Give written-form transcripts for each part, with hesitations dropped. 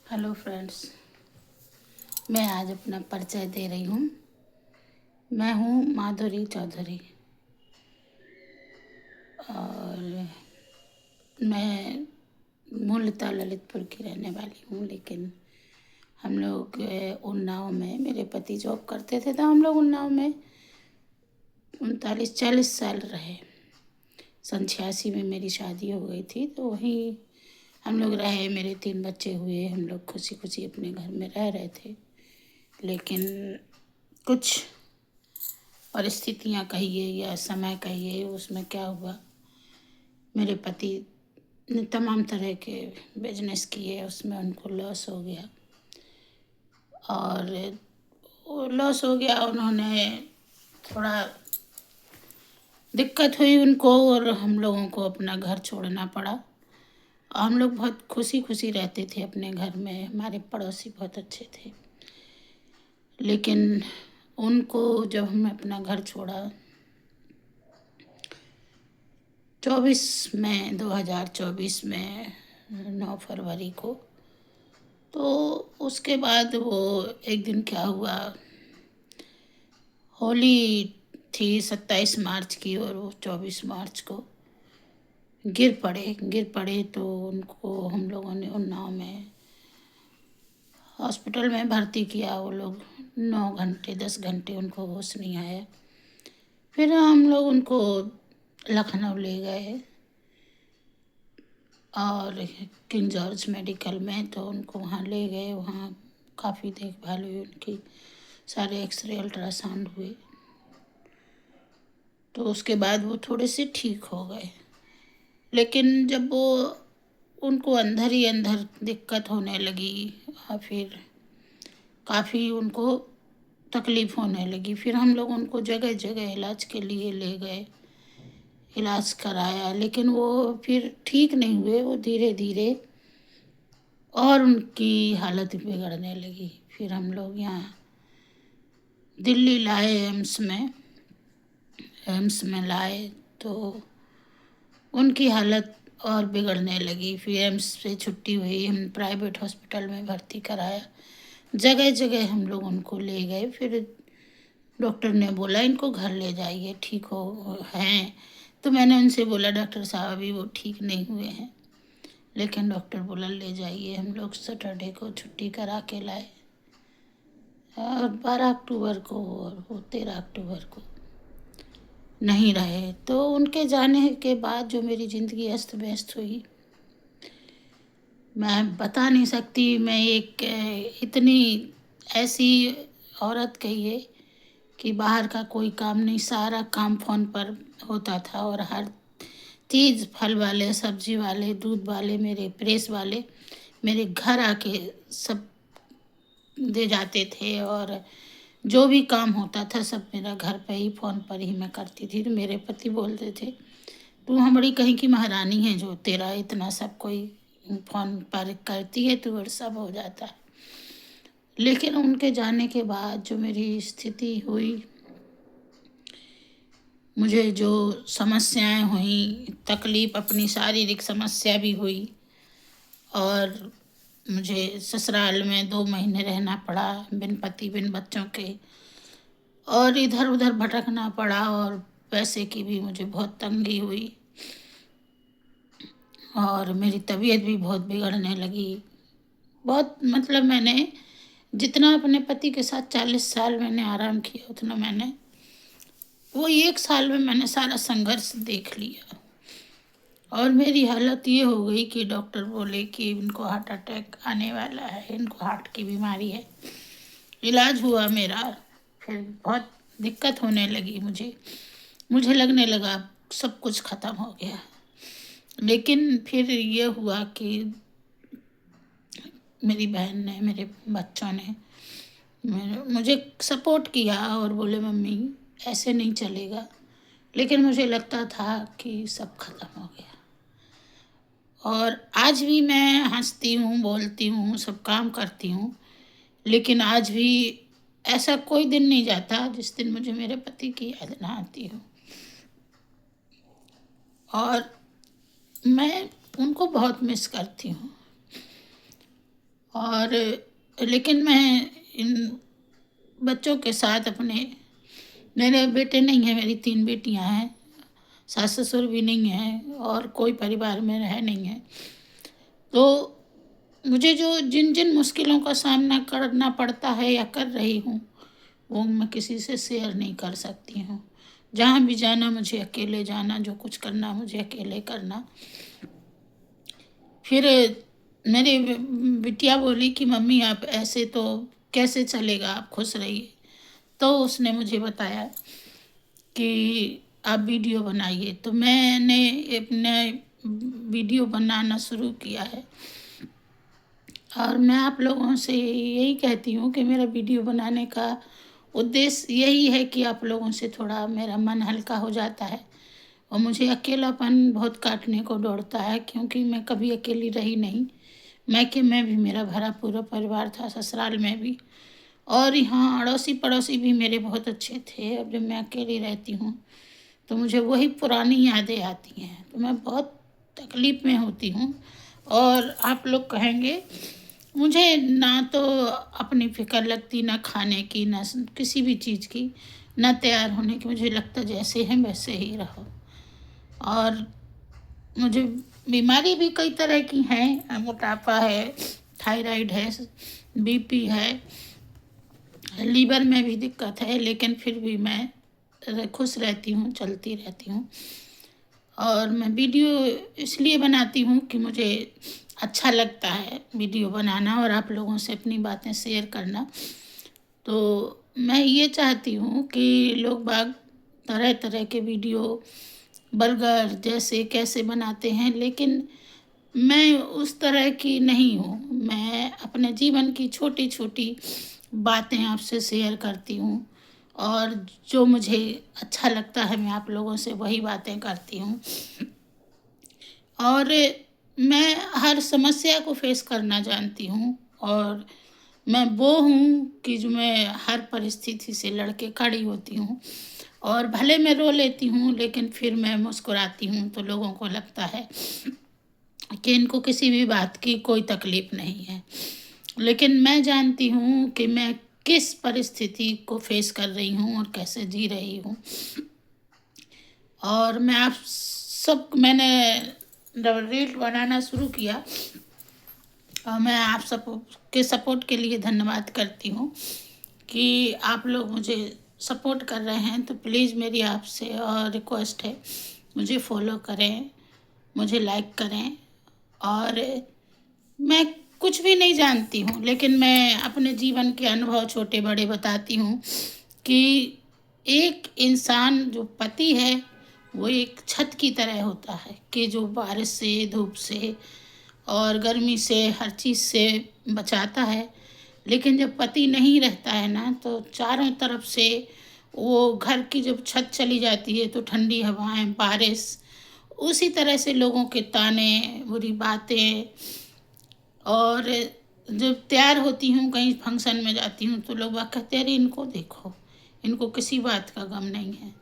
Hello friends, मैं आज अपना परिचय दे रही हूँ। मैं हूँ माधुरी चौधरी और मैं मूलतः ललितपुर की रहने वाली हूँ, लेकिन हम लोग उन्नाव में, मेरे पति जॉब करते थे तो हम लोग उन्नाव में 39-40 साल रहे। 86 में मेरी शादी हो गई थी तो वहीं हम लोग रहे। मेरे 3 बच्चे हुए। हम लोग खुशी खुशी अपने घर में रह रहे थे, लेकिन कुछ परिस्थितियाँ कहिए या समय कहिए, उसमें क्या हुआ, मेरे पति ने तमाम तरह के बिजनेस किए, उसमें उनको लॉस हो गया। और वो लॉस हो गया, उन्होंने थोड़ा दिक्कत हुई उनको और हम लोगों को अपना घर छोड़ना पड़ा। और हम लोग बहुत खुशी खुशी रहते थे अपने घर में। हमारे पड़ोसी बहुत अच्छे थे, लेकिन उनको जब हमने अपना घर छोड़ा 2024 में 9 फरवरी को, तो उसके बाद वो एक दिन क्या हुआ, होली थी 27 मार्च की और वो 24 मार्च को गिर पड़े। तो उनको हम लोगों ने उन्नाव में हॉस्पिटल में भर्ती किया। वो लोग 9 घंटे 10 घंटे उनको होश नहीं आया। फिर हम लोग उनको लखनऊ ले गए और किंग जॉर्ज मेडिकल में, तो उनको वहाँ ले गए। वहाँ काफ़ी देखभाल हुई उनकी, सारे एक्सरे अल्ट्रासाउंड हुए, तो उसके बाद वो थोड़े से ठीक हो गए। लेकिन जब वो उनको अंदर ही अंदर दिक्कत होने लगी और फिर काफ़ी उनको तकलीफ़ होने लगी। फिर हम लोग उनको जगह जगह इलाज के लिए ले गए, इलाज कराया, लेकिन वो फिर ठीक नहीं हुए। वो धीरे धीरे और उनकी हालत बिगड़ने लगी। फिर हम लोग यहाँ दिल्ली लाए, एम्स में लाए, तो उनकी हालत और बिगड़ने लगी। फिर एम्स से छुट्टी हुई, हम प्राइवेट हॉस्पिटल में भर्ती कराया। जगह जगह हम लोग उनको ले गए। फिर डॉक्टर ने बोला इनको घर ले जाइए, ठीक हो हैं। तो मैंने उनसे बोला डॉक्टर साहब अभी वो ठीक नहीं हुए हैं, लेकिन डॉक्टर बोला ले जाइए। हम लोग सैटरडे को छुट्टी करा के लाए और 12 अक्टूबर को और वो 13 अक्टूबर को नहीं रहे। तो उनके जाने के बाद जो मेरी ज़िंदगी अस्त व्यस्त हुई, मैं बता नहीं सकती। मैं एक इतनी ऐसी औरत कहिए कि बाहर का कोई काम नहीं, सारा काम फ़ोन पर होता था। और हर चीज़, फल वाले, सब्जी वाले, दूध वाले, मेरे प्रेस वाले मेरे घर आके सब दे जाते थे। और जो भी काम होता था सब मेरा घर पे ही फ़ोन पर ही मैं करती थी। तो मेरे पति बोलते थे तू हमारी कहीं की महारानी है जो तेरा इतना सब कोई फ़ोन पर करती है, तो और सब हो जाता है। लेकिन उनके जाने के बाद जो मेरी स्थिति हुई, मुझे जो समस्याएं हुई, तकलीफ़, अपनी शारीरिक समस्या भी हुई, और मुझे ससुराल में 2 महीने रहना पड़ा बिन पति बिन बच्चों के, और इधर उधर भटकना पड़ा, और पैसे की भी मुझे बहुत तंगी हुई, और मेरी तबीयत भी बहुत बिगड़ने लगी। बहुत मतलब मैंने जितना अपने पति के साथ 40 साल मैंने आराम किया, उतना मैंने वो 1 साल में मैंने सारा संघर्ष देख लिया। और मेरी हालत ये हो गई कि डॉक्टर बोले कि इनको हार्ट अटैक आने वाला है, इनको हार्ट की बीमारी है। इलाज हुआ मेरा, फिर बहुत दिक्कत होने लगी। मुझे लगने लगा सब कुछ ख़त्म हो गया। लेकिन फिर ये हुआ कि मेरी बहन ने, मेरे बच्चों ने मुझे सपोर्ट किया और बोले मम्मी ऐसे नहीं चलेगा। लेकिन मुझे लगता था कि सब खत्म हो गया। और आज भी मैं हंसती हूँ, बोलती हूँ, सब काम करती हूँ, लेकिन आज भी ऐसा कोई दिन नहीं जाता जिस दिन मुझे मेरे पति की याद ना आती हो। और मैं उनको बहुत मिस करती हूँ। और लेकिन मैं इन बच्चों के साथ अपने, मेरे बेटे नहीं हैं, मेरी 3 बेटियां हैं, सास-ससुर भी नहीं हैं और कोई परिवार में है नहीं है। तो मुझे जो जिन-जिन मुश्किलों का सामना करना पड़ता है या कर रही हूँ, वो मैं किसी से शेयर नहीं कर सकती हूँ। जहाँ भी जाना मुझे अकेले जाना, जो कुछ करना मुझे अकेले करना। फिर मेरी बिटिया बोली कि मम्मी आप ऐसे तो कैसे चलेगा, आप खुश रहिए। तो उसने मुझे बताया कि आप वीडियो बनाइए, तो मैंने अपने वीडियो बनाना शुरू किया है। और मैं आप लोगों से यही कहती हूँ कि मेरा वीडियो बनाने का उद्देश्य यही है कि आप लोगों से थोड़ा मेरा मन हल्का हो जाता है। और मुझे अकेलापन बहुत काटने को दौड़ता है, क्योंकि मैं कभी अकेली रही नहीं। मायके में भी मेरा भरा पूरा परिवार था, ससुराल में भी, और यहाँ अड़ोसी पड़ोसी भी मेरे बहुत अच्छे थे। अब जब मैं अकेली रहती हूँ तो मुझे वही पुरानी यादें आती हैं, तो मैं बहुत तकलीफ़ में होती हूँ। और आप लोग कहेंगे, मुझे ना तो अपनी फ़िक्र लगती, ना खाने की, ना किसी भी चीज़ की, ना तैयार होने की। मुझे लगता जैसे हैं वैसे ही रहो। और मुझे बीमारी भी कई तरह की हैं, मोटापा है, थायराइड है, बीपी है, लीवर में भी दिक्कत है, लेकिन फिर भी मैं खुश रहती हूँ, चलती रहती हूँ। और मैं वीडियो इसलिए बनाती हूँ कि मुझे अच्छा लगता है वीडियो बनाना और आप लोगों से अपनी बातें शेयर करना। तो मैं ये चाहती हूँ कि लोग बाग तरह तरह के वीडियो, बर्गर जैसे कैसे बनाते हैं, लेकिन मैं उस तरह की नहीं हूँ। मैं अपने जीवन की छोटी-छोटी बातें आपसे शेयर करती हूँ, और जो मुझे अच्छा लगता है मैं आप लोगों से वही बातें करती हूँ। और मैं हर समस्या को फेस करना जानती हूँ, और मैं वो हूँ कि जो मैं हर परिस्थिति से लड़ के खड़ी होती हूँ। और भले मैं रो लेती हूँ, लेकिन फिर मैं मुस्कुराती हूँ तो लोगों को लगता है कि इनको किसी भी बात की कोई तकलीफ़ नहीं है। लेकिन मैं जानती हूँ कि मैं किस परिस्थिति को फेस कर रही हूँ और कैसे जी रही हूँ। और मैं आप सब मैंने जब रील बनाना शुरू किया, और मैं आप सब के सपोर्ट के लिए धन्यवाद करती हूँ कि आप लोग मुझे सपोर्ट कर रहे हैं। तो प्लीज़ मेरी आपसे और रिक्वेस्ट है, मुझे फॉलो करें, मुझे लाइक करें। और मैं कुछ भी नहीं जानती हूँ, लेकिन मैं अपने जीवन के अनुभव छोटे बड़े बताती हूँ कि एक इंसान जो पति है, वो एक छत की तरह होता है कि जो बारिश से, धूप से और गर्मी से, हर चीज़ से बचाता है। लेकिन जब पति नहीं रहता है ना, तो चारों तरफ से वो घर की जब छत चली जाती है तो ठंडी हवाएं, बारिश, उसी तरह से लोगों के ताने, बुरी बातें। और जब तैयार होती हूँ, कहीं फंक्शन में जाती हूँ, तो लोग वाह कहते हैं, अरे इनको देखो, इनको किसी बात का गम नहीं है।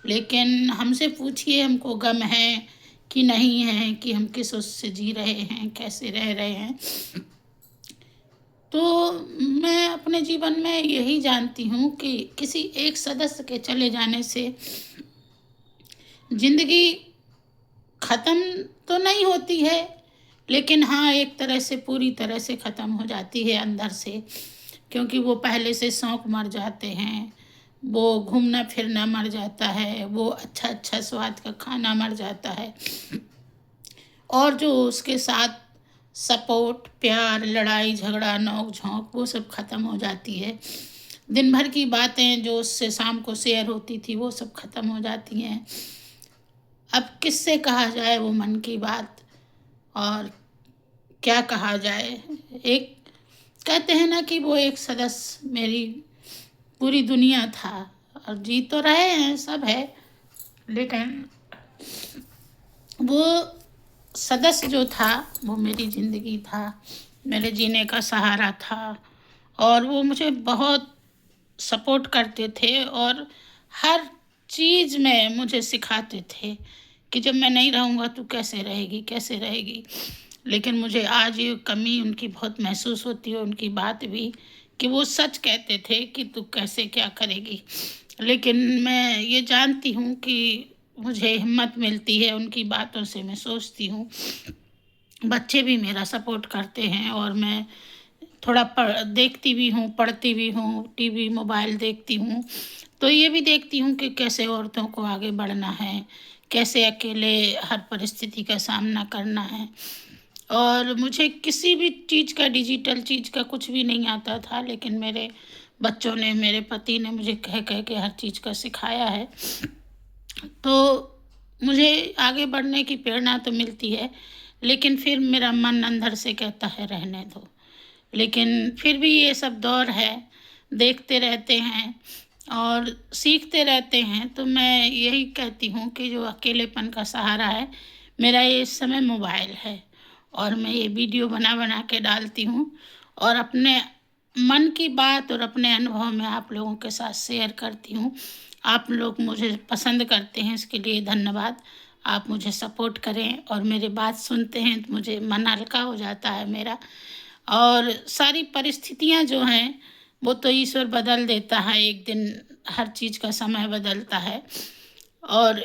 लेकिन हमसे पूछिए हमको गम है कि नहीं है, कि हम किस उससे जी रहे हैं, कैसे रह रहे हैं। तो मैं अपने जीवन में यही जानती हूँ कि किसी एक सदस्य के चले जाने से ज़िंदगी ख़त्म तो नहीं होती है, लेकिन हाँ, एक तरह से पूरी तरह से ख़त्म हो जाती है अंदर से। क्योंकि वो पहले से शौक़ मर जाते हैं, वो घूमना फिरना मर जाता है, वो अच्छा-अच्छा स्वाद का खाना मर जाता है, और जो उसके साथ सपोर्ट, प्यार, लड़ाई झगड़ा, नोक-झोंक, वो सब ख़त्म हो जाती है। दिन भर की बातें जो उससे शाम को शेयर होती थी, वो सब ख़त्म हो जाती हैं। अब किससे कहा जाए वो मन की बात, और क्या कहा जाए। एक कहते हैं ना कि वो एक सदस्य मेरी पूरी दुनिया था, और जी तो रहे हैं, सब है, लेकिन वो सदस्य जो था वो मेरी ज़िंदगी था, मेरे जीने का सहारा था। और वो मुझे बहुत सपोर्ट करते थे, और हर चीज़ में मुझे सिखाते थे कि जब मैं नहीं रहूँगा तो कैसे रहेगी, कैसे रहेगी। लेकिन मुझे आज ये कमी उनकी बहुत महसूस होती है, उनकी बात भी, कि वो सच कहते थे कि तू कैसे क्या करेगी। लेकिन मैं ये जानती हूँ कि मुझे हिम्मत मिलती है उनकी बातों से, मैं सोचती हूँ बच्चे भी मेरा सपोर्ट करते हैं, और मैं थोड़ा देखती भी हूँ, पढ़ती भी हूँ, टीवी मोबाइल देखती हूँ, तो ये भी देखती हूँ कि कैसे औरतों को आगे बढ़ना है, कैसे अकेले हर परिस्थिति का सामना करना है। और मुझे किसी भी चीज़ का, डिजिटल चीज़ का कुछ भी नहीं आता था, लेकिन मेरे बच्चों ने, मेरे पति ने मुझे कह कह के हर चीज़ का सिखाया है। तो मुझे आगे बढ़ने की प्रेरणा तो मिलती है, लेकिन फिर मेरा मन अंदर से कहता है रहने दो। लेकिन फिर भी ये सब दौर है, देखते रहते हैं और सीखते रहते हैं। तो मैं यही कहती हूँ कि जो अकेलेपन का सहारा है, मेरा ये इस समय मोबाइल है, और मैं ये वीडियो बना बना के डालती हूँ, और अपने मन की बात और अपने अनुभव में आप लोगों के साथ शेयर करती हूँ। आप लोग मुझे पसंद करते हैं, इसके लिए धन्यवाद। आप मुझे सपोर्ट करें और मेरी बात सुनते हैं तो मुझे मन हल्का हो जाता है मेरा। और सारी परिस्थितियाँ जो हैं, वो तो ईश्वर बदल देता है, एक दिन हर चीज़ का समय बदलता है। और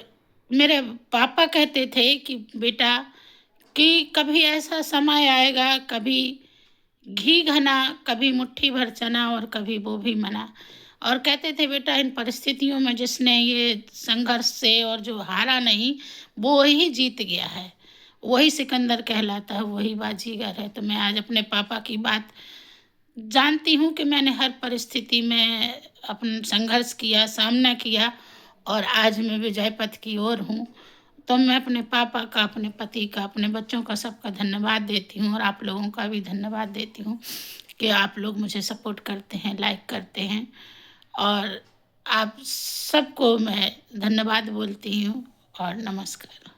मेरे पापा कहते थे कि बेटा, कि कभी ऐसा समय आएगा, कभी घी घना, कभी मुट्ठी भर चना और कभी वो भी मना। और कहते थे बेटा, इन परिस्थितियों में जिसने ये संघर्ष से और जो हारा नहीं, वो ही जीत गया है, वही सिकंदर कहलाता है, वही बाजीगर है। तो मैं आज अपने पापा की बात जानती हूँ कि मैंने हर परिस्थिति में अपन संघर्ष किया, सामना किया, और आज मैं विजय पथ की ओर हूँ। तो मैं अपने पापा का, अपने पति का, अपने बच्चों का, सबका धन्यवाद देती हूँ, और आप लोगों का भी धन्यवाद देती हूँ कि आप लोग मुझे सपोर्ट करते हैं, लाइक करते हैं। और आप सबको मैं धन्यवाद बोलती हूँ, और नमस्कार।